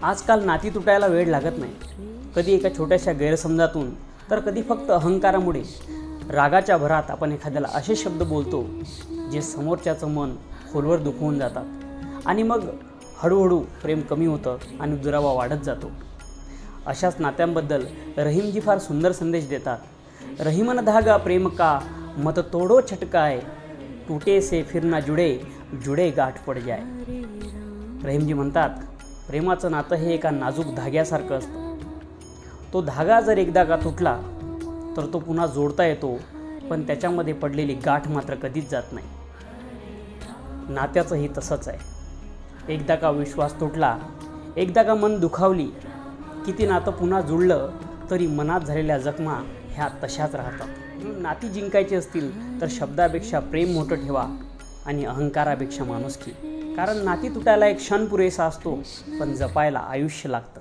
आजकाल नाती तुटायला वेळ लागत नाही. कधी एका छोट्याशा गैरसमजातून, तर कधी फक्त अहंकारामुळे, रागाच्या भरात आपण एखाद्याला असे शब्द बोलतो जे समोरच्याचं मन खोलवर दुखवून जातात आणि मग हळूहळू प्रेम कमी होतं आणि दुरावा वाढत जातो. अशाच नात्यांबद्दल रहीमजी फार सुंदर संदेश देतात. रहीमन धागा प्रेम का मत तोडो छटकाय, टूटे से फिर ना जुडे, जुडे गाठ पड जाय. रहीमजी म्हणतात, प्रेमाचं नातं हे एका नाजूक धाग्यासारखं असतं. तो धागा जर एकदा का तुटला तर तो पुन्हा जोडता येतो, पण त्याच्यामध्ये पडलेली गाठ मात्र कधीच जात नाही. नात्याचंही तसंच आहे. एकदा का विश्वास तुटला, एकदा का मन दुखावली, किती नातं पुन्हा जुळलं तरी मनात झालेल्या जखमा ह्या तशाच राहतात. म्हणून नाती जिंकायची असतील तर शब्दापेक्षा प्रेम मोठं ठेवा आणि अहंकारापेक्षा माणुसकी. कारण नाती तुटायला एक क्षण पुरेसा असतो, पण जपायला आयुष्य लागतं.